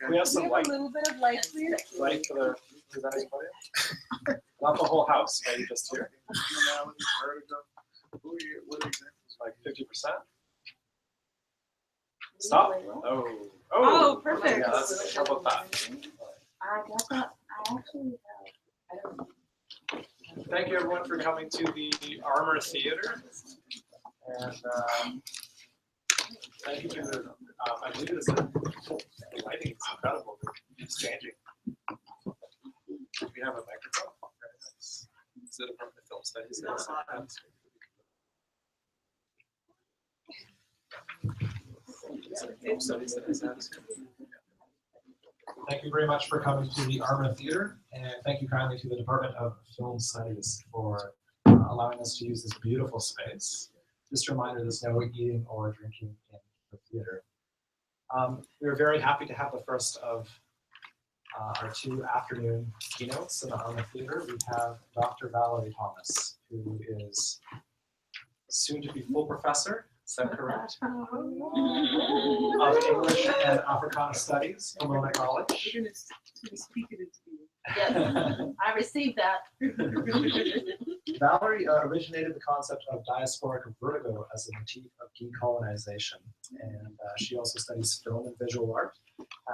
We have some light. A little bit of light, please. Light for the presenting podium. Not the whole house, maybe just here. Like 50%. Stop. Oh, perfect. Yeah, that's, how about that? I got that. I actually have. I don't know. Thank you everyone for coming to the Armor Theater. And thank you to the, I believe it's the lighting is incredible. It's changing. We have a microphone. Very nice. Is it from the film studies? Film studies that is Thank you very much for coming to the Armor Theater, and thank you kindly to the Department of Film Studies for allowing us to use this beautiful space. Just a reminder, there's no eating or drinking in the theater. We're very happy to have the first of our 2 afternoon keynotes in the Armor Theater. We have Dr. Valorie Thomas, who is soon to be full professor. Is that correct? Of English and Africana Studies, Pomona College. You're going to speak it into me. Yes, I received that. Valorie originated the concept of diasporic vertigo as a motif of decolonization, and she also studies film and visual art,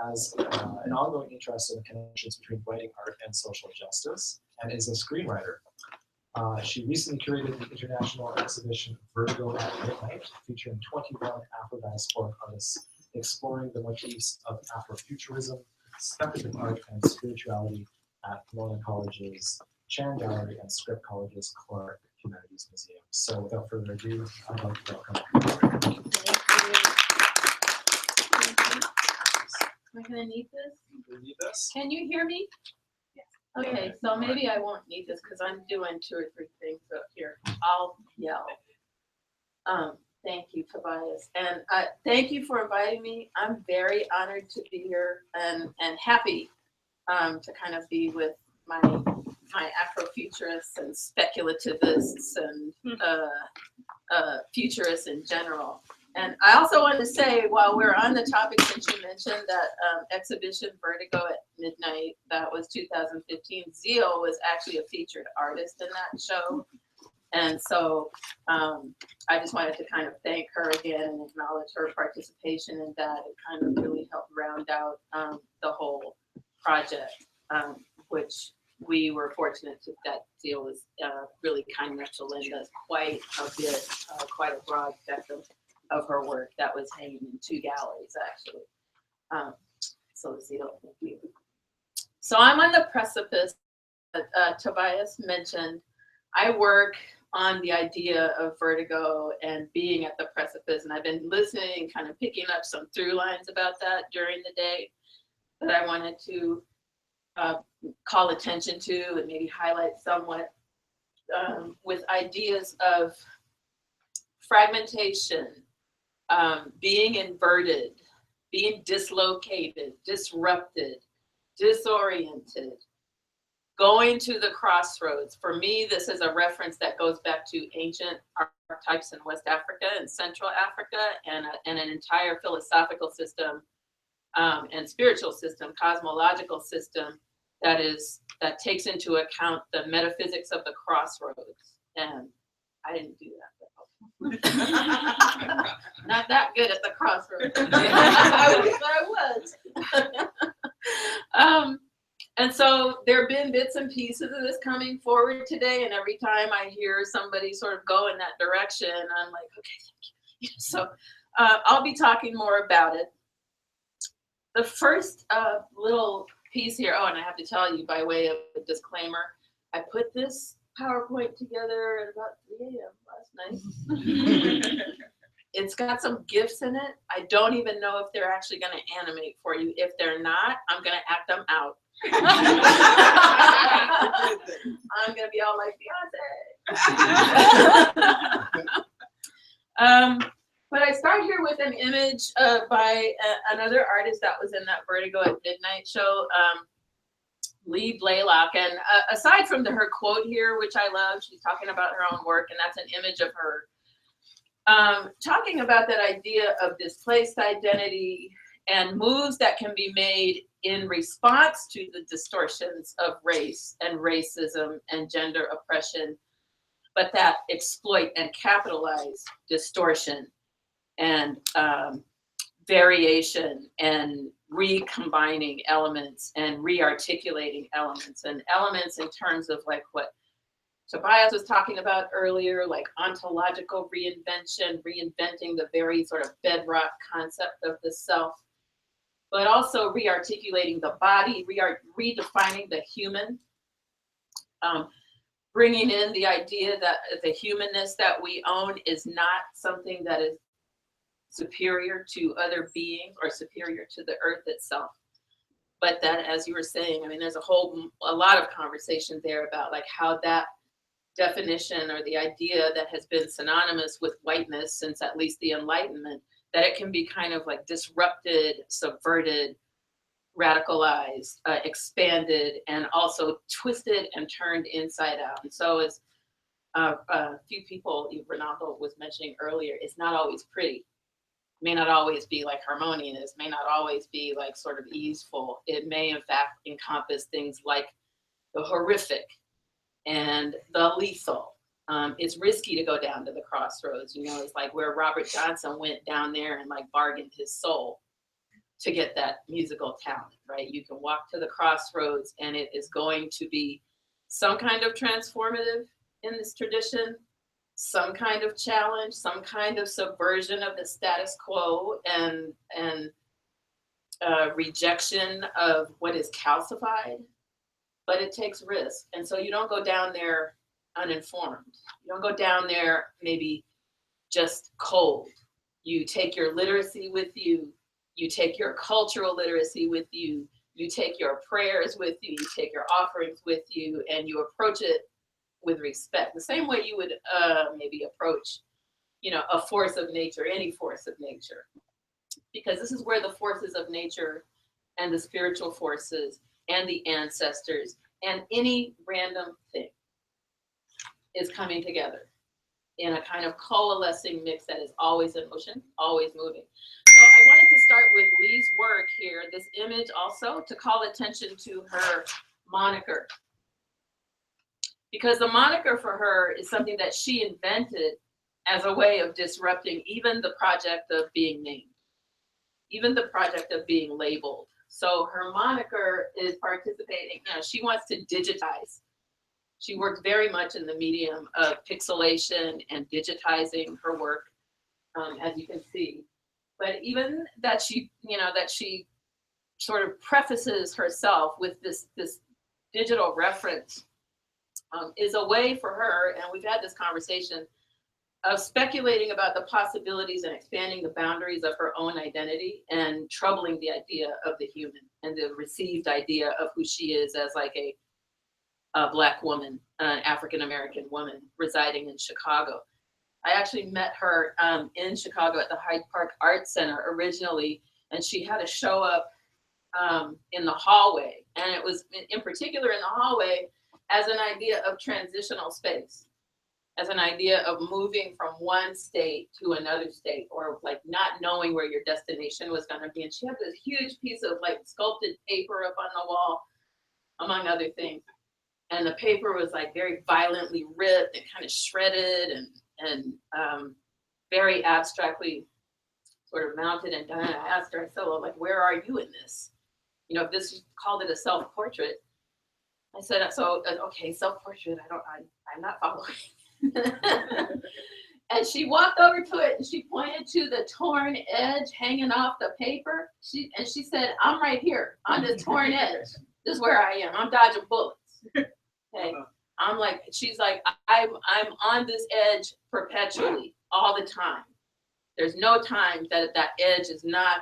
has an ongoing interest in the connections between writing art and social justice, and is a screenwriter. She recently curated the international exhibition Vertigo at Midnight, featuring 21 Afro-diasporic artists exploring the motifs of Afrofuturism, speculative art, and spirituality at Pomona College's Chan Gallery and Scripps College's Clark Humanities Museum. So without further ado, I'd like to welcome. Am I going to need this? Do you need this? Can you hear me? Okay, so maybe I won't need this because I'm doing 2 or 3 things up here. I'll yell. Thank you, Tobias. And thank you for inviting me. I'm very honored to be here and happy to kind of be with my Afrofuturists and speculativists and futurists in general. And I also want to say, while we're on the topic, since you mentioned that exhibition Vertigo at Midnight, that was 2015, Zeal was actually a featured artist in that show. And so I just wanted to kind of thank her again and acknowledge her participation in that. It kind of really helped round out the whole project, which we were fortunate that Zeal was really kind enough to lend us quite a bit, quite a broad spectrum of her work that was hanging in 2 galleries, actually. So Zeal, thank you. So I'm on the precipice that Tobias mentioned. I work on the idea of vertigo and being at the precipice, and I've been listening, kind of picking up some through lines about that during the day that I wanted to call attention to and maybe highlight somewhat with ideas of fragmentation, being inverted, being dislocated, disrupted, disoriented, going to the crossroads. For me, this is a reference that goes back to ancient archetypes in West Africa and Central Africa, and an entire philosophical system and spiritual system, cosmological system that takes into account the metaphysics of the crossroads. And I didn't do that. Not that good at the crossroads. I wish I was. And so there have been bits and pieces of this coming forward today, and every time I hear somebody sort of go in that direction, I'm like, okay, thank you. So I'll be talking more about it. The first little piece here, oh, and I have to tell you by way of a disclaimer, I put this PowerPoint together at about 3 a.m. last night. It's got some GIFs in it. I don't even know if they're actually going to animate for you. If they're not, I'm going to act them out. I'm going to be all like Beyonce. But I start here with an image by another artist that was in that Vertigo at Midnight show, Lee Blaylock. And aside from her quote here, which I love, she's talking about her own work, and that's an image of her talking about that idea of displaced identity and moves that can be made in response to the distortions of race and racism and gender oppression, but that exploit and capitalize distortion and variation and recombining elements and rearticulating elements, and elements in terms of like what Tobias was talking about earlier, like ontological reinvention, reinventing the very sort of bedrock concept of the self, but also rearticulating the body, redefining the human, bringing in the idea that the humanness that we own is not something that is superior to other beings or superior to the earth itself. But that, as you were saying, I mean, there's a lot of conversation there about like how that definition or the idea that has been synonymous with whiteness since at least the Enlightenment, that it can be kind of like disrupted, subverted, radicalized, expanded, and also twisted and turned inside out. And so as a few people, Ronaldo was mentioning earlier, it's not always pretty. May not always be like harmonious, may not always be like sort of easeful. It may in fact encompass things like the horrific and the lethal. It's risky to go down to the crossroads, you know, it's like where Robert Johnson went down there and like bargained his soul to get that musical talent, right? You can walk to the crossroads and it is going to be some kind of transformative in this tradition, some kind of challenge, some kind of subversion of the status quo and rejection of what is calcified, but it takes risk. And so you don't go down there uninformed. You don't go down there maybe just cold. You take your literacy with you. You take your cultural literacy with you. You take your prayers with you. You take your offerings with you, and you approach it with respect, the same way you would maybe approach, you know, a force of nature, any force of nature, because this is where the forces of nature and the spiritual forces and the ancestors and any random thing is coming together in a kind of coalescing mix that is always in motion, always moving. So I wanted to start with Lee's work here, this image also, to call attention to her moniker. Because the moniker for her is something that she invented as a way of disrupting even the project of being named, even the project of being labeled. So her moniker is participating, you know, she wants to digitize. She worked very much in the medium of pixelation and digitizing her work, as you can see. But even that she, you know, that she sort of prefaces herself with this digital reference is a way for her, and we've had this conversation, of speculating about the possibilities and expanding the boundaries of her own identity and troubling the idea of the human and the received idea of who she is as like a Black woman, an African-American woman residing in Chicago. I actually met her in Chicago at the Hyde Park Art Center originally, and she had a show up in the hallway, and it was in particular in the hallway as an idea of transitional space, as an idea of moving from one state to another state, or like not knowing where your destination was going to be. And she had this huge piece of like sculpted paper up on the wall, among other things. And the paper was like very violently ripped and kind of shredded and very abstractly sort of mounted and done. And I asked her, I said, well, like, where are you in this? You know, if this called it a self-portrait, I said, so, okay, self-portrait, I'm not following. And she walked over to it and she pointed to the torn edge hanging off the paper. She said, I'm right here on this torn edge. This is where I am. I'm dodging bullets. Okay. I'm like, she's like, I'm on this edge perpetually, all the time. There's no time that edge is not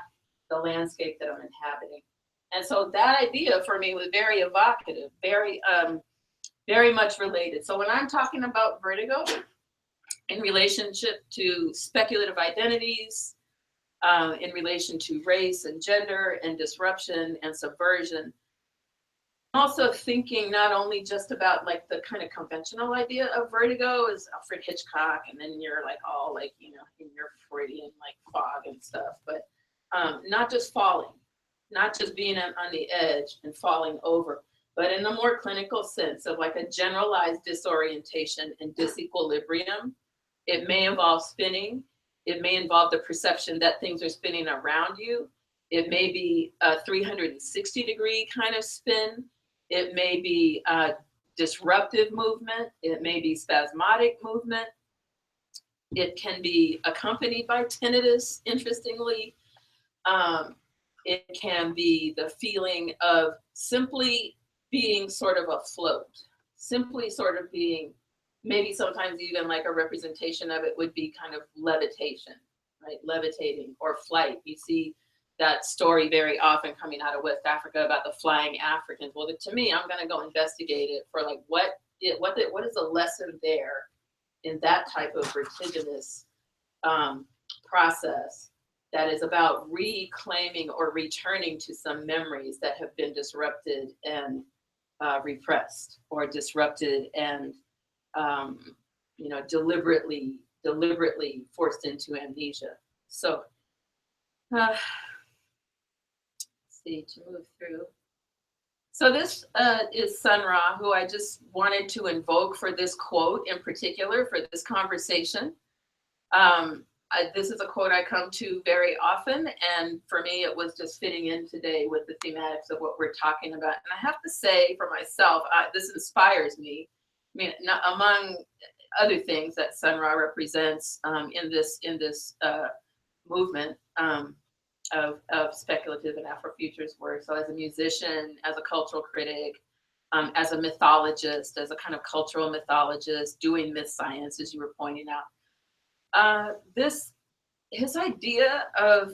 the landscape that I'm inhabiting. And so that idea for me was very evocative, very much related. So when I'm talking about vertigo in relationship to speculative identities, in relation to race and gender and disruption and subversion, I'm also thinking not only just about like the kind of conventional idea of vertigo is Alfred Hitchcock, and then you're like all like, you know, in your Freudian like fog and stuff, but not just falling, not just being on the edge and falling over, but in a more clinical sense of like a generalized disorientation and disequilibrium. It may involve spinning. It may involve the perception that things are spinning around you. It may be a 360-degree kind of spin. It may be a disruptive movement. It may be spasmodic movement. It can be accompanied by tinnitus, interestingly. It can be the feeling of simply being sort of afloat, simply sort of being, maybe sometimes even like a representation of it would be kind of levitation, right? Levitating or flight. You see that story very often coming out of West Africa about the flying Africans. Well, to me, I'm gonna go investigate it for like what is the lesson there in that type of vertiginous process that is about reclaiming or returning to some memories that have been disrupted and repressed, or disrupted and deliberately forced into amnesia. So let's see, to move through. So this is Sun Ra, who I just wanted to invoke for this quote in particular, for this conversation. This is a quote I come to very often, and for me, it was just fitting in today with the thematics of what we're talking about. And I have to say for myself, this inspires me. I mean, among other things that Sun Ra represents in this movement of speculative and Afrofuturist work. So as a musician, as a cultural critic, as a mythologist, as a kind of cultural mythologist, doing myth science, as you were pointing out. His idea of,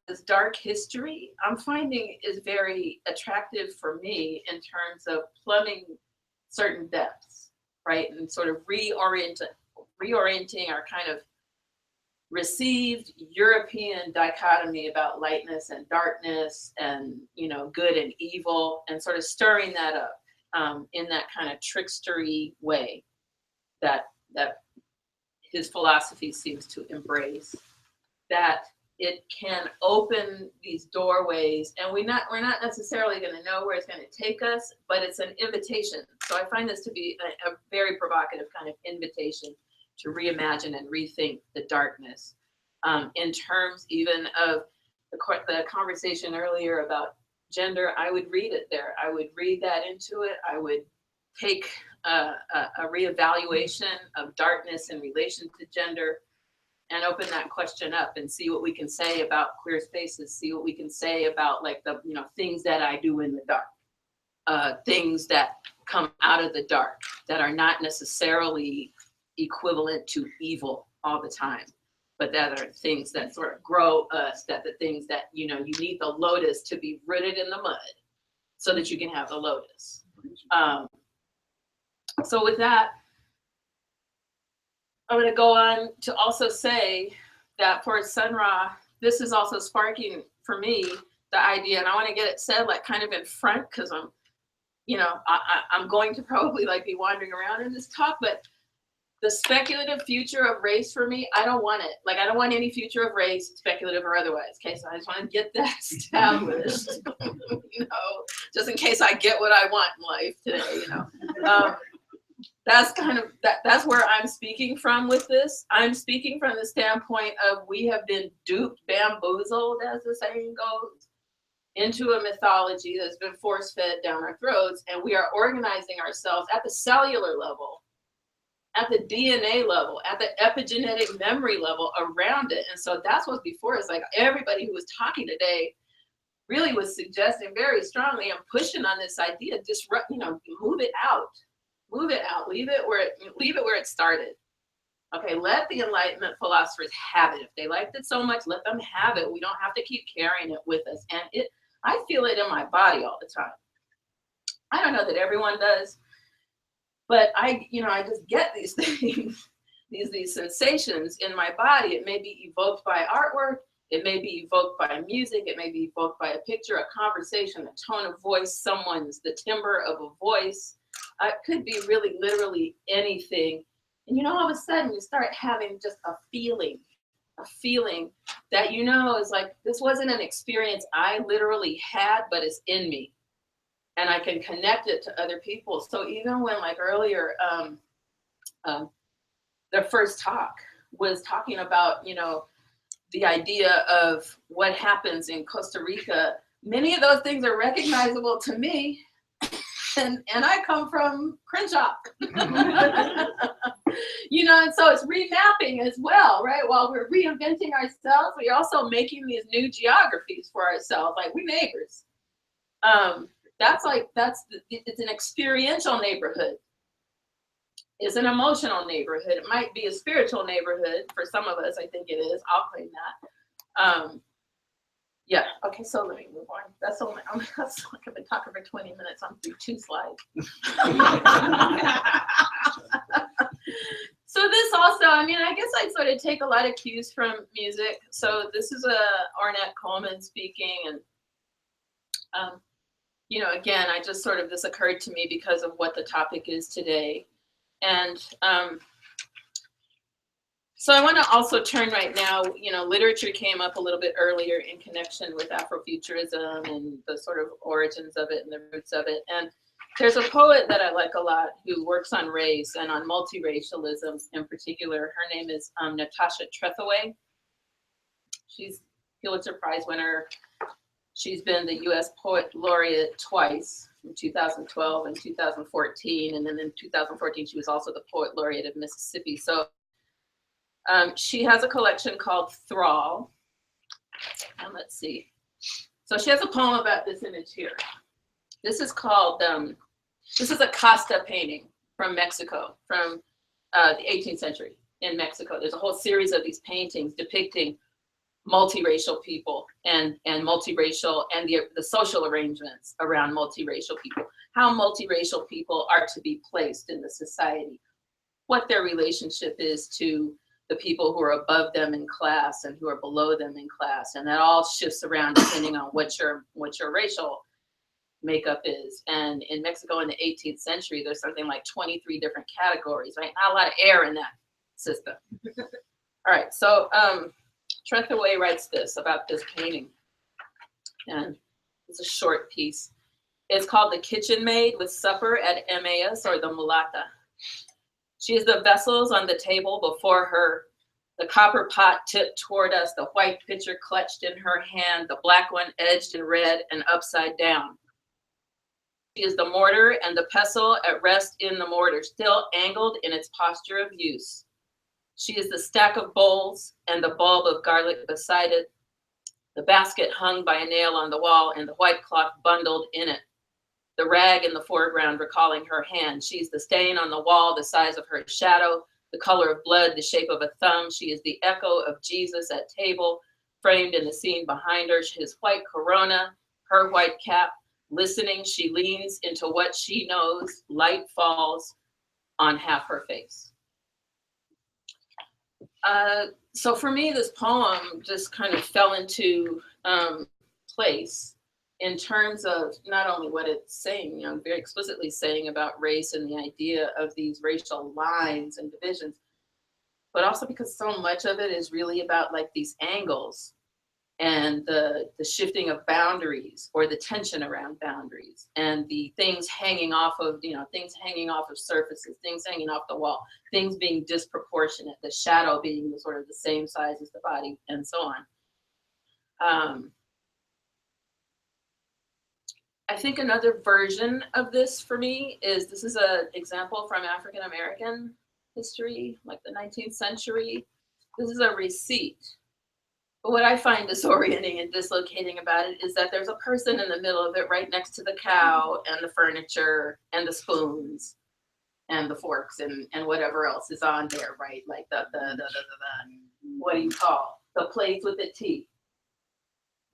this dark history, I'm finding is very attractive for me in terms of plumbing certain depths, right? And sort of reorienting our kind of received European dichotomy about lightness and darkness and, good and evil, and sort of stirring that up in that kind of trickstery way that his philosophy seems to embrace, that it can open these doorways, and we're not necessarily going to know where it's going to take us, but it's an invitation. So I find this to be a very provocative kind of invitation to reimagine and rethink the darkness. In terms even of the conversation earlier about gender, I would read it there. I would read that into it. I would take a reevaluation of darkness in relation to gender and open that question up and see what we can say about queer spaces, see what we can say about like the, things that I do in the dark, things that come out of the dark that are not necessarily equivalent to evil all the time, but that are things that sort of grow us, that the things that, you need the lotus to be rooted in the mud so that you can have the lotus. So with that, I'm going to go on to also say that for Sun Ra, this is also sparking for me the idea, and I want to get it said like kind of in front, because I'm, I'm going to probably like be wandering around in this talk, but the speculative future of race for me, I don't want it. Like, I don't want any future of race, speculative or otherwise. Okay, so I just want to get that established, just in case I get what I want in life today, That's kind of, that's where I'm speaking from with this. I'm speaking from the standpoint of we have been duped, bamboozled, as the saying goes, into a mythology that's been force-fed down our throats, and we are organizing ourselves at the cellular level, at the DNA level, at the epigenetic memory level around it. And so that's what's before us. Like, everybody who was talking today really was suggesting very strongly and pushing on this idea, disrupt, move it out. Move it out. Leave it where it started. Okay, let the Enlightenment philosophers have it. If they liked it so much, let them have it. We don't have to keep carrying it with us. And I feel it in my body all the time. I don't know that everyone does, but I just get these things, these sensations in my body. It may be evoked by artwork. It may be evoked by music. It may be evoked by a picture, a conversation, a tone of voice, the timbre of a voice. It could be really literally anything. And all of a sudden you start having just a feeling a feeling that, you know, is like, this wasn't an experience I literally had, but it's in me. And I can connect it to other people. So even when, like earlier, the first talk was talking about, you know, the idea of what happens in Costa Rica, many of those things are recognizable to me. And I come from Crenshaw. You know, and so it's remapping as well, right? While we're reinventing ourselves, we're also making these new geographies for ourselves, like we neighbors. It's an experiential neighborhood. It's an emotional neighborhood. It might be a spiritual neighborhood for some of us. I think it is. I'll claim that. Yeah. Okay. So let me move on. That's only. I've been talking for 20 minutes. I'm through 2 slides. So this also, I mean, I guess I sort of take a lot of cues from music. So this is Ornette Coleman speaking, and you know, again, I just sort of, this occurred to me because of what the topic is today. And so I want to also turn right now, you know, literature came up a little bit earlier in connection with Afrofuturism and the sort of origins of it and the roots of it. And there's a poet that I like a lot who works on race and on multiracialism in particular. Her name is Natasha Trethewey. She's Pulitzer Prize winner. She's been the U.S. Poet Laureate twice, in 2012 and 2014. And then in 2014, she was also the Poet Laureate of Mississippi. So she has a collection called Thrall. And let's see. So she has a poem about this image here. This is called, this is a Casta painting from Mexico, from the 18th century in Mexico. There's a whole series of these paintings depicting multiracial people and multiracial and the social arrangements around multiracial people, how multiracial people are to be placed in the society, what their relationship is to the people who are above them in class and who are below them in class. And that all shifts around depending on what your racial makeup is. And in Mexico in the 18th century, there's something like 23 different categories, right? Not a lot of air in that system. All right, so Trethewey writes this about this painting, and it's a short piece. It's called The Kitchen Maid with Supper at Emmaus, or the Mulata. She is the vessels on the table before her, the copper pot tipped toward us, the white pitcher clutched in her hand, the black one edged in red and upside down. She is the mortar and the pestle at rest in the mortar, still angled in its posture of use. She is the stack of bowls and the bulb of garlic beside it, the basket hung by a nail on the wall and the white cloth bundled in it, the rag in the foreground recalling her hand. She's the stain on the wall, the size of her shadow, the color of blood, the shape of a thumb. She is the echo of Jesus at table, framed in the scene behind her, his white corona, her white cap. Listening, she leans into what she knows. Light falls on half her face. So for me, this poem just kind of fell into place in terms of not only what it's saying, you know, very explicitly saying about race and the idea of these racial lines and divisions, but also because so much of it is really about like these angles and the shifting of boundaries or the tension around boundaries and the things hanging off of, you know, things hanging off of surfaces, things hanging off the wall, things being disproportionate, the shadow being the sort of the same size as the body and so on. I think another version of this for me is, this is an example from African-American history, like the 19th century. This is a receipt. But what I find disorienting and dislocating about it is that there's a person in the middle of it right next to the cow and the furniture and the spoons and the forks and whatever else is on there, right? Like the what do you call, the plates with the tea.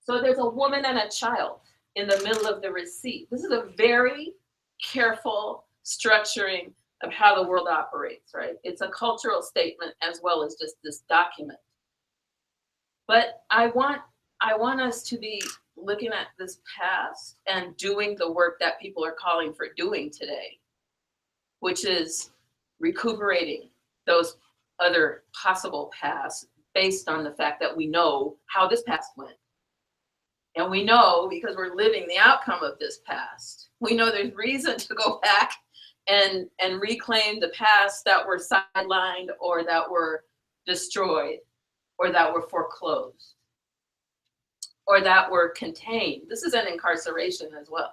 So there's a woman and a child in the middle of the receipt. This is a very careful structuring of how the world operates, right? It's a cultural statement as well as just this document. But I want us to be looking at this past and doing the work that people are calling for doing today, which is recuperating those other possible pasts, based on the fact that we know how this past went. And we know, because we're living the outcome of this past, we know there's reason to go back and reclaim the past that were sidelined or that were destroyed or that were foreclosed or that were contained. This is an incarceration as well.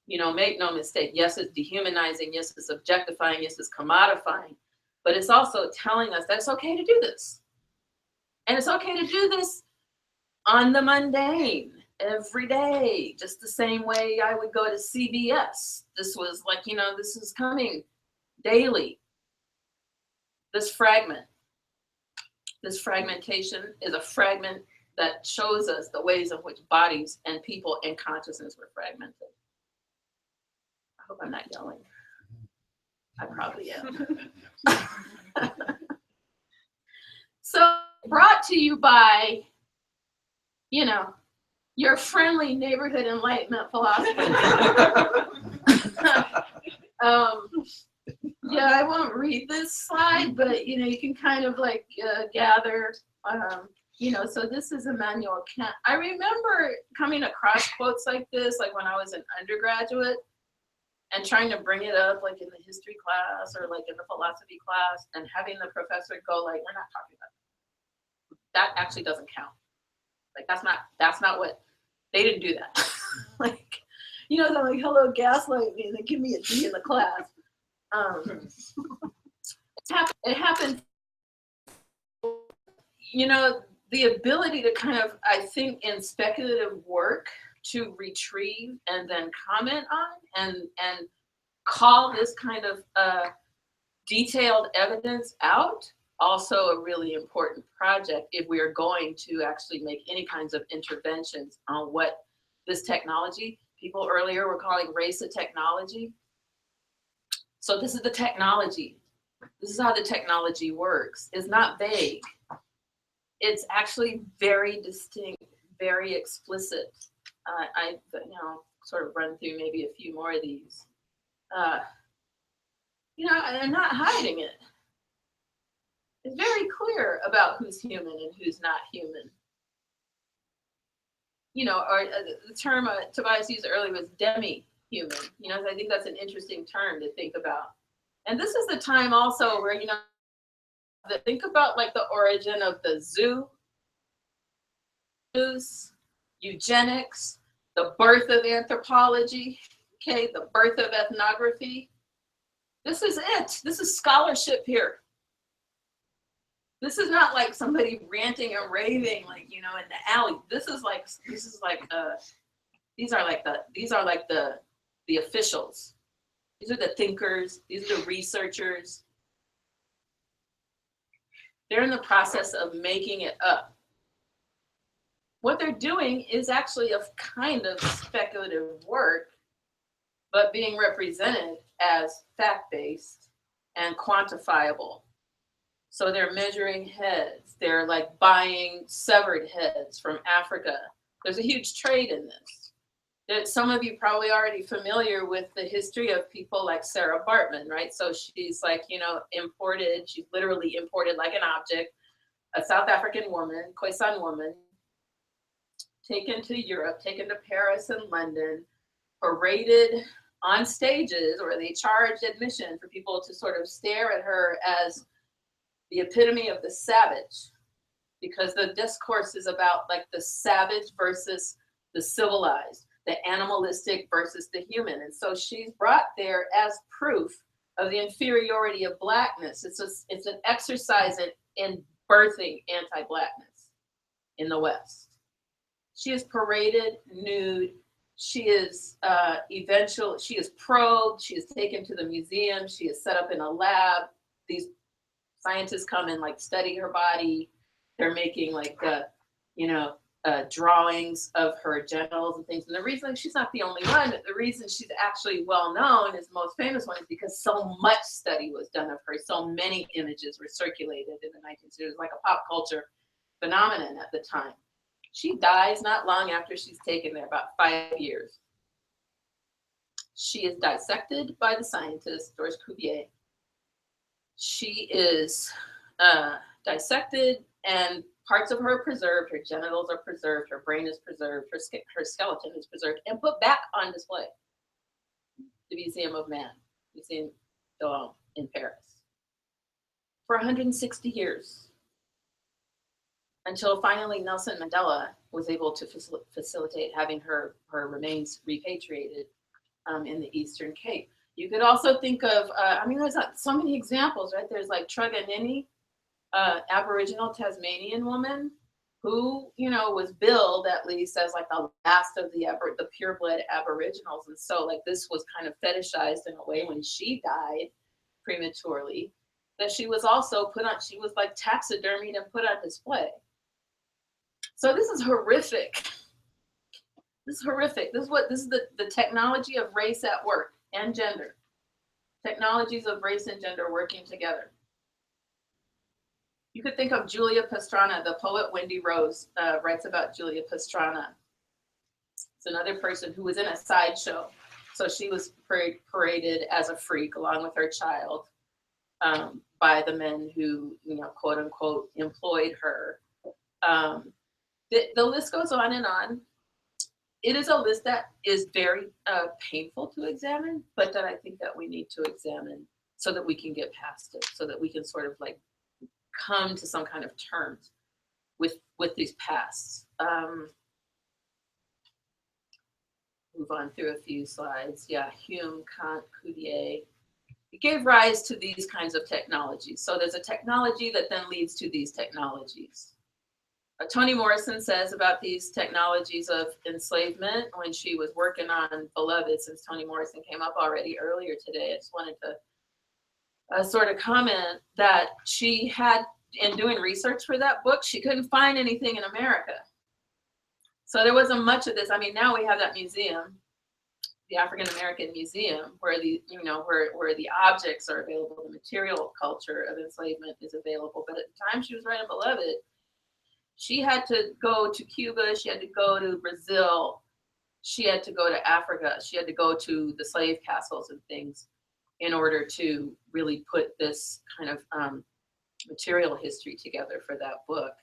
You know, make no mistake, yes, it's dehumanizing, yes, it's objectifying, yes, it's commodifying, but it's also telling us that it's okay to do this. And it's okay to do this on the mundane, every day, just the same way I would go to CVS. This was like, you know, this is coming daily. This fragmentation is a fragment that shows us the ways in which bodies and people and consciousness were fragmented. I hope I'm not yelling. I probably am. So brought to you by, you know, your friendly neighborhood enlightenment philosopher. Yeah, I won't read this slide, but you know, you can kind of like gather, you know, so this is Immanuel Kant. I remember coming across quotes like this, like when I was an undergraduate, and trying to bring it up like in the history class or like in the philosophy class, and having the professor go like, we're not talking about that. That actually doesn't count. Like that's not what, they didn't do that. Like, you know, they're like, hello, gaslight me, and they give me a D in the class. It happened, you know, the ability to kind of, I think, in speculative work, to retrieve and then comment on and call this kind of detailed evidence out, also a really important project if we are going to actually make any kinds of interventions on what this technology, people earlier were calling race of technology. So this is the technology. This is how the technology works. It's not vague. It's actually very distinct, very explicit. I you know, sort of run through maybe a few more of these. You know, and I'm not hiding it. It's very clear about who's human and who's not human. You know, or the term Tobias used earlier was demi-human. You know, I think that's an interesting term to think about. And this is the time also where, you know, think about like the origin of the zoo, eugenics, the birth of anthropology, okay, the birth of ethnography. This is it. This is scholarship here. This is not like somebody ranting and raving, like, you know, in the alley. These are like the officials. These are the thinkers. These are the researchers. They're in the process of making it up. What they're doing is actually a kind of speculative work, but being represented as fact-based and quantifiable. So they're measuring heads. They're like buying severed heads from Africa. There's a huge trade in this. That some of you probably already familiar with the history of people like Sarah Bartman, right? So she's like, you know, imported, she's literally imported like an object, a South African woman, Khoisan woman, taken to Europe, taken to Paris and London, paraded on stages where they charged admission for people to sort of stare at her as the epitome of the savage, because the discourse is about like the savage versus the civilized, the animalistic versus the human. And so she's brought there as proof of the inferiority of Blackness. It's an exercise in birthing anti-Blackness in the West. She is paraded nude. She is she is probed. She is taken to the museum. She is set up in a lab. These scientists come and like study her body. They're making like drawings of her genitals and things. And the reason she's not the only one, the reason she's actually well known, is the most famous one, is because so much study was done of her. So many images were circulated in the 1960s. It was like a pop culture phenomenon at the time. She dies not long after she's taken there, about 5 years. She is dissected by the scientist, Georges Cuvier. She is dissected, And parts of her are preserved, her genitals are preserved, her brain is preserved, her skeleton is preserved, and put back on display. The Museum of Man, Museum d'Homme in Paris. For 160 years. Until finally Nelson Mandela was able to facilitate having her remains repatriated in the Eastern Cape. You could also think of, I mean, there's so many examples, right? There's like Truganini, Aboriginal Tasmanian woman who, you know, was billed at least as like the last of the pureblood Aboriginals. And so like this was kind of fetishized in a way when she died prematurely, that she was also put on, she was like taxidermied and put on display. So this is horrific. This is horrific. This is the technology of race at work and gender. Technologies of race and gender working together. You could think of Julia Pastrana. The poet Wendy Rose writes about Julia Pastrana. It's another person who was in a sideshow. So she was paraded as a freak along with her child by the men who, you know, quote unquote, employed her. The list goes on and on. It is a list that is very painful to examine, but that I think that we need to examine so that we can get past it, so that we can sort of like come to some kind of terms with these pasts. Move on through a few slides. Yeah, Hume, Kant, Cuvier. It gave rise to these kinds of technologies. So there's a technology that then leads to these technologies. Toni Morrison says about these technologies of enslavement when she was working on Beloved, since Toni Morrison came up already earlier today, I just wanted to sort of comment that she had, in doing research for that book, she couldn't find anything in America. So there wasn't much of this. I mean, now we have that museum, the African American Museum, where the, you know, where the objects are available, the material culture of enslavement is available. But at the time she was writing Beloved, she had to go to Cuba, she had to go to Brazil, she had to go to Africa, she had to go to the slave castles and things in order to really put this kind of material history together for that book.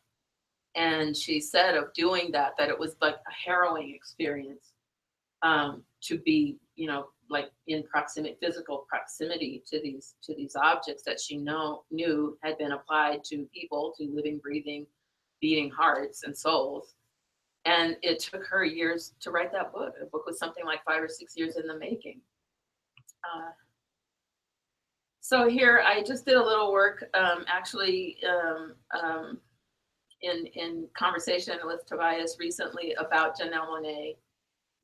And she said of doing that it was like a harrowing experience to be, you know, like in proximity, physical proximity to these objects that she knew had been applied to people, to living, breathing, beating hearts and souls. And it took her years to write that book. The book was something like 5 or 6 years in the making. So here I just did a little work in conversation with Tobias recently about Janelle Monáe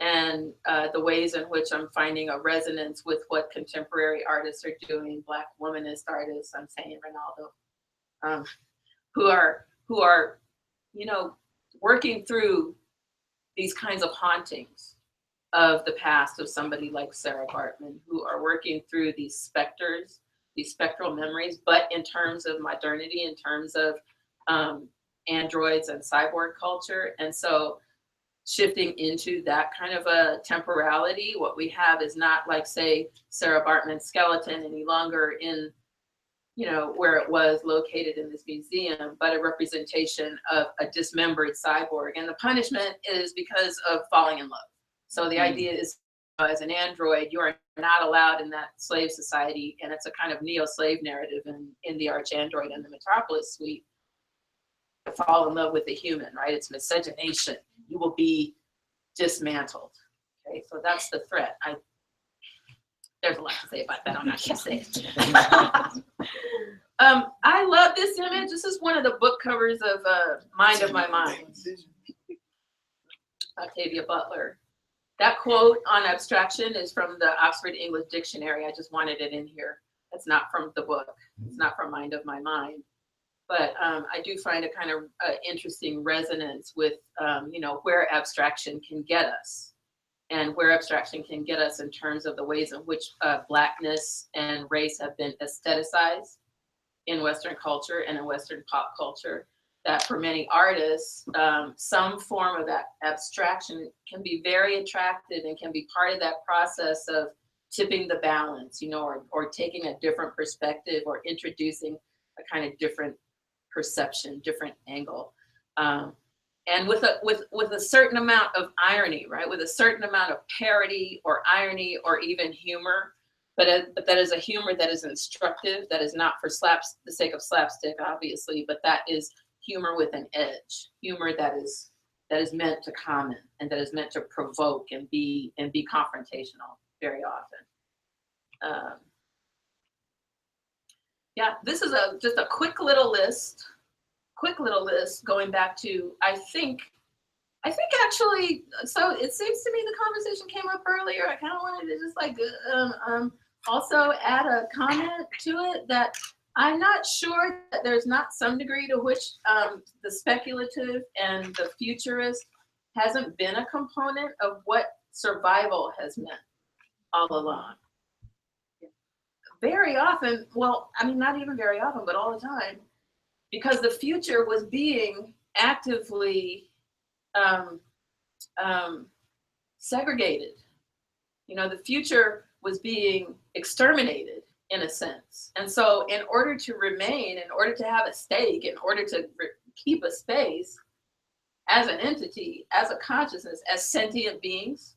and the ways in which I'm finding a resonance with what contemporary artists are doing, Black womanist artists, I'm saying Ronaldo, who are, you know, working through these kinds of hauntings of the past of somebody like Sarah Bartman, who are working through these specters, these spectral memories, but in terms of modernity, in terms of androids and cyborg culture. And so shifting into that kind of a temporality, what we have is not like, say, Sarah Bartman's skeleton any longer in, you know, where it was located in this museum, but a representation of a dismembered cyborg. And the punishment is because of falling in love. So the idea is, as an android, you are not allowed in that slave society, and it's a kind of neo-slave narrative in the Archandroid and the Metropolis suite, to fall in love with a human, right? It's miscegenation. You will be dismantled. Okay, so that's the threat. There's a lot to say about that. I'm not going to say it. I love this image. This is one of the book covers of Mind of My Mind, Octavia Butler. That quote on abstraction is from the Oxford English Dictionary. I just wanted it in here. It's not from the book. It's not from Mind of My Mind. But I do find a kind of interesting resonance with, you know, where abstraction can get us, and where abstraction can get us in terms of the ways in which Blackness and race have been aestheticized in Western culture and in Western pop culture. That for many artists, some form of that abstraction can be very attractive and can be part of that process of tipping the balance, you know, or taking a different perspective, or introducing a kind of different perception, different angle. And with a certain amount of irony, right? With a certain amount of parody or irony or even humor, but that is a humor that is instructive, that is not for the sake of slapstick, obviously, but that is humor with an edge, humor that is meant to comment and that is meant to provoke and be confrontational very often. Yeah, this is just a quick little list going back to, I think actually, so it seems to me the conversation came up earlier. I kind of wanted to just like also add a comment to it that I'm not sure that there's not some degree to which the speculative and the futurist hasn't been a component of what survival has meant all along. Very often, well, I mean, not even very often, but all the time, because the future was being actively segregated. You know, the future was being exterminated in a sense. And so in order to remain, in order to have a stake, in order to keep a space as an entity, as a consciousness, as sentient beings,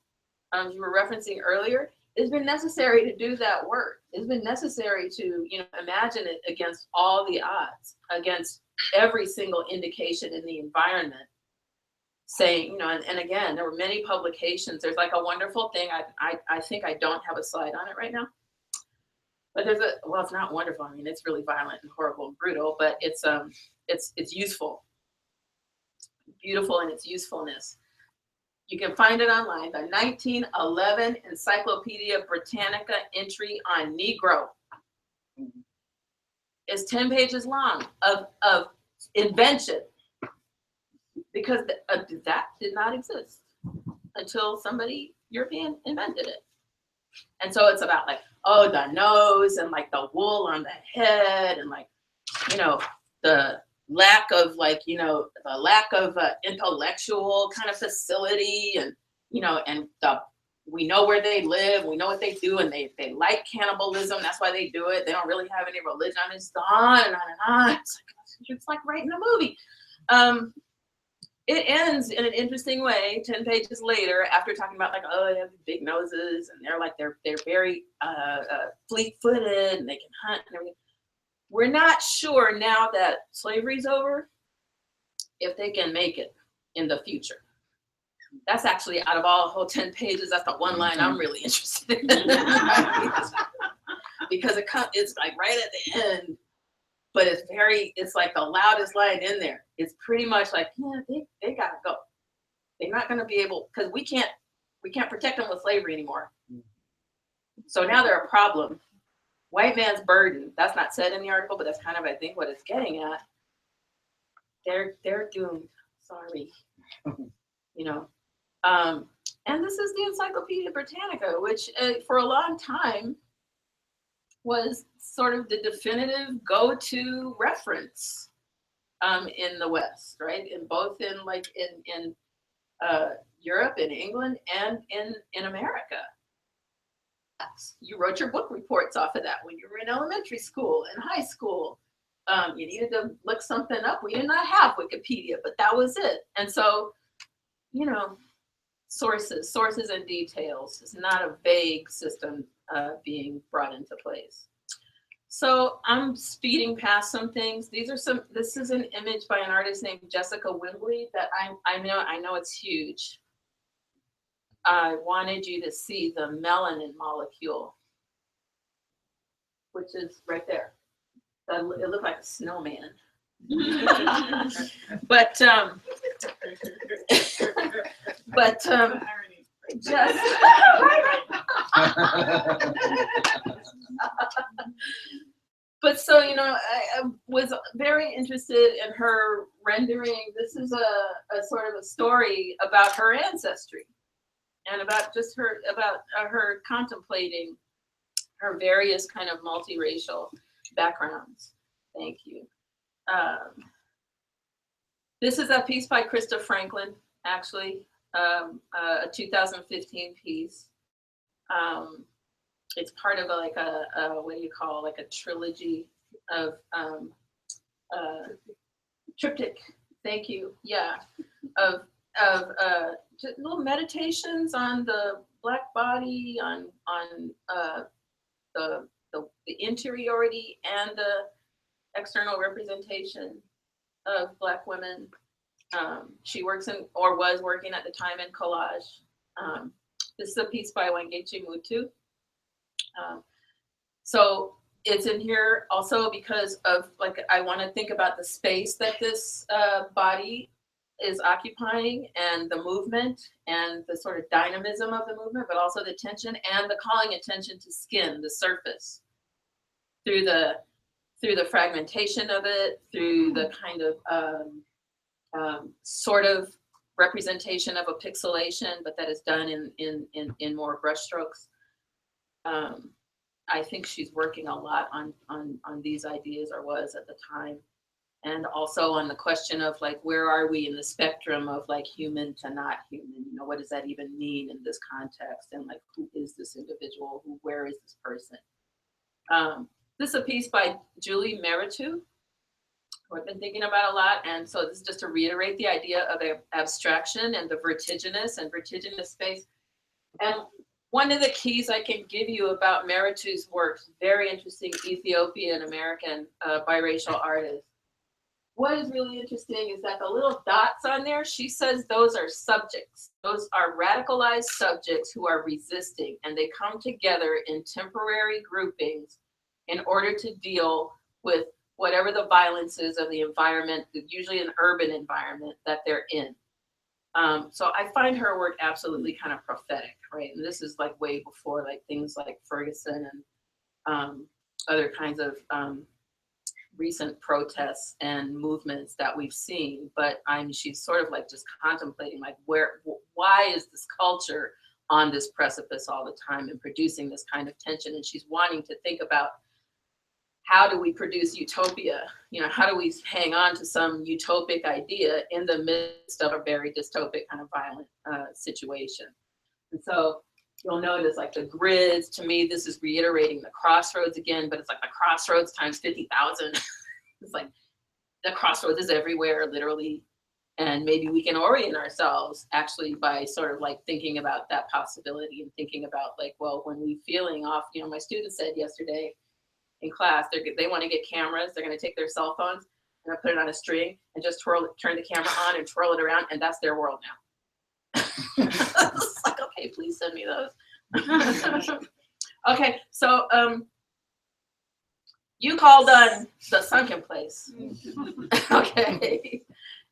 you were referencing earlier, it's been necessary to do that work. It's been necessary to, you know, imagine it against all the odds, against every single indication in the environment, saying, you know, and again, there were many publications. There's like a wonderful thing. I think I don't have a slide on it right now, but well, it's not wonderful. I mean, it's really violent and horrible and brutal, but it's useful, beautiful in its usefulness. You can find it online, the 1911 Encyclopedia Britannica entry on Negro. It's 10 pages long of invention, because that did not exist until somebody European invented it. And so it's about like, oh, the nose and like the wool on the head and like, you know, the lack of like, you know, the lack of intellectual kind of facility, and, you know, and we know where they live, we know what they do, and they like cannibalism, that's why they do it. They don't really have any religion. It's on and on and on. It's like writing a movie. It ends in an interesting way 10 pages later, after talking about like, oh, they have big noses and they're very fleet-footed and they can hunt and everything. We're not sure now that slavery's over if they can make it in the future. That's actually, out of all whole 10 pages, that's the one line I'm really interested in. Because it's like right at the end, but it's like the loudest line in there. It's pretty much like, yeah, they gotta go. They're not gonna be able, because we can't protect them with slavery anymore. So now they're a problem. White man's burden, that's not said in the article, but that's kind of, I think, what it's getting at. They're doomed, sorry. You know, and this is the Encyclopedia Britannica, which for a long time was sort of the definitive go-to reference in the West, right? In Europe, in England, and in America. You wrote your book reports off of that when you were in elementary school and high school. You needed to look something up. We did not have Wikipedia, but that was it. And so, you know, sources and details. It's not a vague system being brought into place. So I'm speeding past some things. This is an image by an artist named Jessica Wimbley that I know it's huge. I wanted you to see the melanin molecule, which is right there. It looked like a snowman. but just but so, you know, I was very interested in her rendering. This is a sort of a story about her ancestry and about just her contemplating her various kind of multiracial backgrounds. Thank you. This is a piece by Krista Franklin, actually, a 2015 piece. It's part of a what do you call, like a trilogy of triptych. Thank you. Yeah, of just little meditations on the black body, on the interiority and the external representation of Black women. She works in, or was working at the time, in collage. This is a piece by Wangechi Mutu. So it's in here also because of, like, I want to think about the space that this body is occupying and the movement and the sort of dynamism of the movement, but also the tension and the calling attention to skin, the surface, through the fragmentation of it, through the kind of sort of representation of a pixelation, but that is done in more brushstrokes. I think she's working a lot on these ideas, or was at the time, and also on the question of, like, where are we in the spectrum of, like, human to not human? You know, what does that even mean in this context? And, like, who is this individual? Where is this person? This is a piece by Julie Meritu, who I've been thinking about a lot. And so this is just to reiterate the idea of abstraction and the vertiginous space. And one of the keys I can give you about Meritu's work, very interesting Ethiopian American biracial artist. What is really interesting is that the little dots on there, she says those are subjects. Those are radicalized subjects who are resisting, and they come together in temporary groupings in order to deal with whatever the violence is of the environment, usually an urban environment that they're in. So I find her work absolutely kind of prophetic, right? And this is, like, way before, like, things like Ferguson and other kinds of recent protests and movements that we've seen. But she's sort of, like, just contemplating, like, why is this culture on this precipice all the time and producing this kind of tension? And she's wanting to think about, how do we produce utopia? You know, how do we hang on to some utopic idea in the midst of a very dystopic kind of violent situation? And so you'll notice, like, the grids, to me, this is reiterating the crossroads again, but it's like the crossroads times 50,000. It's like the crossroads is everywhere, literally. And maybe we can orient ourselves actually by sort of, like, thinking about that possibility and thinking about, like, well, when we feeling off, you know, my students said yesterday, in class, they want to get cameras. They're going to take their cell phones and put it on a string and just turn the camera on and twirl it around, and that's their world now. It's like, okay, please send me those. Okay, so you called on the sunken place. Okay,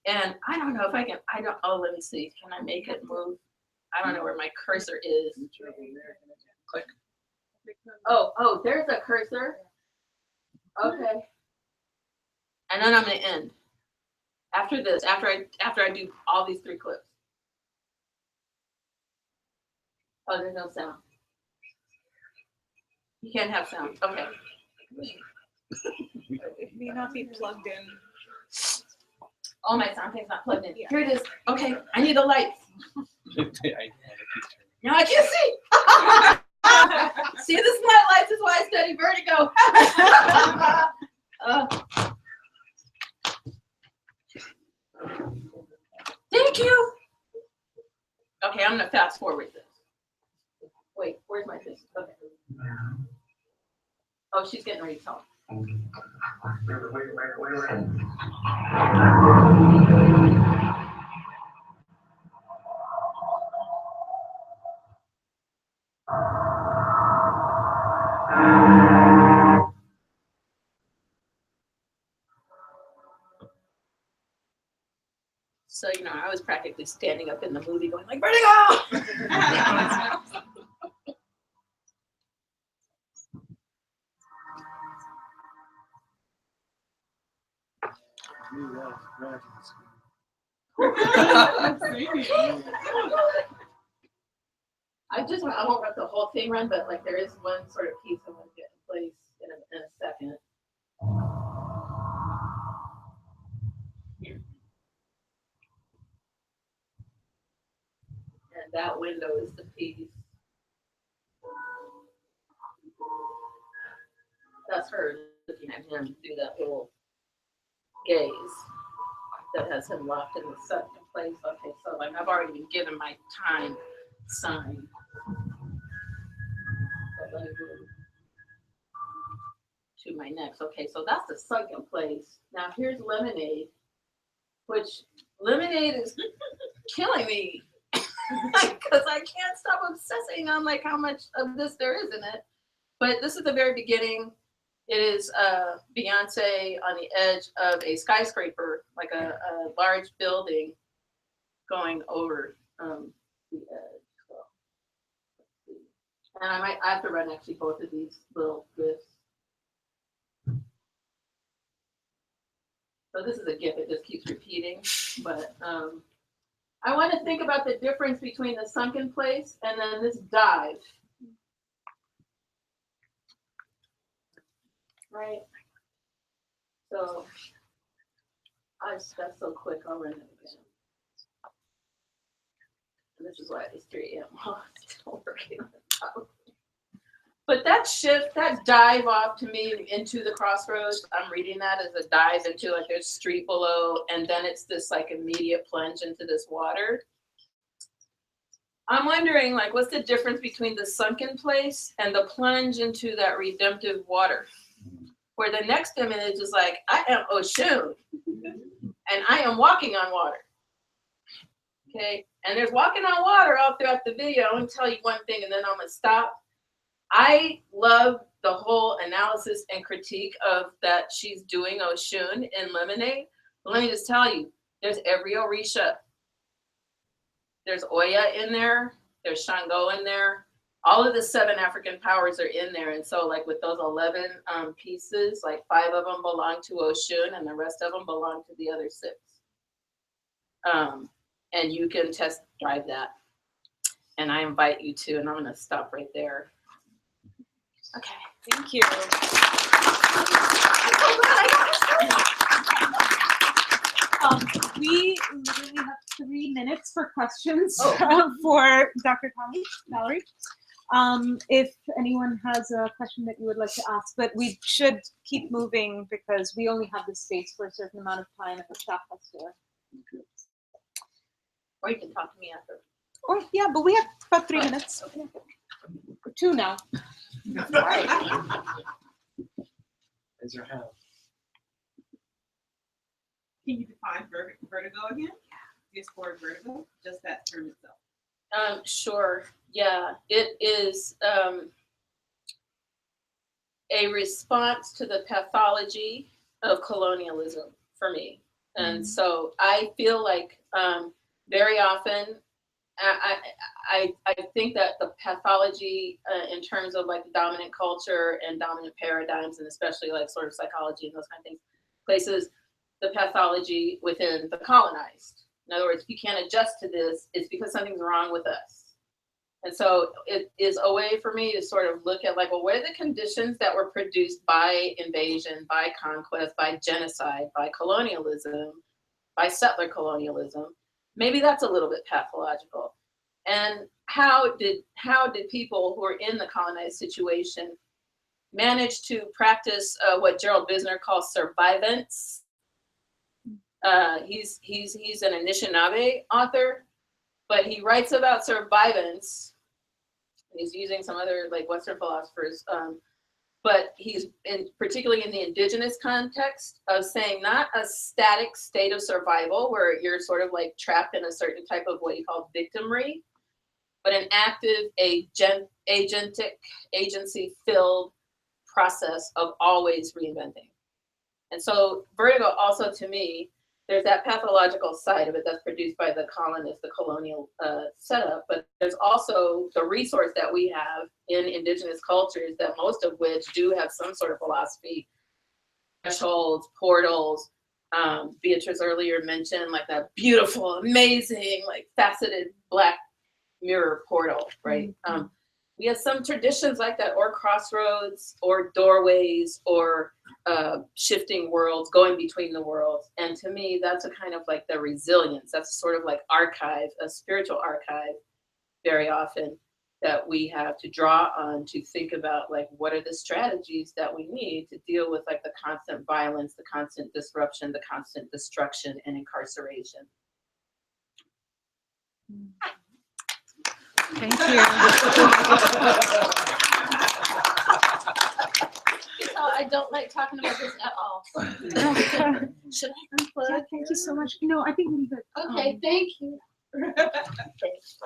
and I don't know if I can. Oh, let me see. Can I make it move? I don't know where my cursor is. Click. Oh, there's a cursor. Okay. And then I'm gonna end. After this, after I do all these 3 clips. Oh, there's no sound. You can't have sound. Okay. It may not be plugged in. Oh, my sound thing's not plugged in. Here it is. Okay, I need the lights. Now I can't see. See, this is my life. This is why I study Vertigo. Thank you. Okay, I'm gonna fast forward this. Wait, where's my thing? Okay. Oh, she's getting ready to talk. So, you know, I was practically standing up in the movie going, like, Vertigo! I won't let the whole thing run, but, like, there is one sort of piece I want to get in place in a second. And that window is the piece. That's her looking at him through that little gaze. that has him locked in the second place. Okay, so like I've already been given my time sign. But let me move to my next. Okay, so that's the second place. Now here's lemonade, which lemonade is killing me because I can't stop obsessing on like how much of this there is in it. But this is the very beginning. It is Beyonce on the edge of a skyscraper, like a large building going over the edge. So, let's see. And I have to run actually both of these little gifs. So this is a GIF, it just keeps repeating. But I want to think about the difference between the sunken place and then this dive. Right? So that's so quick, I'll run it again. And this is why it's 3 a.m. Oh, it's still working. But that shift, that dive off to me into the crossroads, I'm reading that as a dive into like there's street below, and then it's this like immediate plunge into this water. I'm wondering like what's the difference between the sunken place and the plunge into that redemptive water? Where the next image is like, I am Oshun, and I am walking on water. Okay, and there's walking on water all throughout the video. I'm gonna tell you one thing and then I'm gonna stop. I love the whole analysis and critique of that she's doing Oshun in Lemonade. But let me just tell you, there's every Orisha. There's Oya in there, there's Shango in there. All of the 7 African powers are in there. And so like with those 11 pieces, like 5 of them belong to Oshun and the rest of them belong to the other 6. And you can test drive that. And I invite you to, and I'm gonna stop right there. Okay. Thank you. We literally have 3 minutes for questions for Dr. Valorie. If anyone has a question that you would like to ask, but we should keep moving because we only have the space for a certain amount of time and the staff has to. Or you can talk to me after. Or yeah, but we have about 3 minutes. Okay. 2 now. Raise your hand. Can you define vertigo again? Just for vertigo, just that term itself. Sure. Yeah, it is a response to the pathology of colonialism for me. And so I feel like very often I think that the pathology in terms of like the dominant culture and dominant paradigms, and especially like sort of psychology and those kind of things, places the pathology within the colonized. In other words, if you can't adjust to this, it's because something's wrong with us. And so it is a way for me to sort of look at like, well, what are the conditions that were produced by invasion, by conquest, by genocide, by colonialism, by settler colonialism? Maybe that's a little bit pathological. And how did people who are in the colonized situation manage to practice what Gerald Bisner calls survivance? He's an Anishinaabe author, but he writes about survivance. He's using some other like Western philosophers, but he's particularly in the indigenous context of saying not a static state of survival where you're sort of like trapped in a certain type of what he called victimry, but an active agency-filled process of always reinventing. And so vertigo also to me, there's that pathological side of it that's produced by the colonists, the colonial setup, but there's also the resource that we have in indigenous cultures that most of which do have some sort of philosophy, thresholds, portals. Beatrice earlier mentioned like that beautiful, amazing, like faceted black mirror portal, right? We have some traditions like that, or crossroads, or doorways, or shifting worlds, going between the worlds. And to me, that's a kind of like the resilience. That's sort of like archive, a spiritual archive very often that we have to draw on to think about like what are the strategies that we need to deal with like the constant violence, the constant disruption, the constant destruction and incarceration. Thank you. So I don't like talking about this at all. Should I unplug? Yeah, thank you so much. No, I think we leave it. Okay, thank you. Thanks.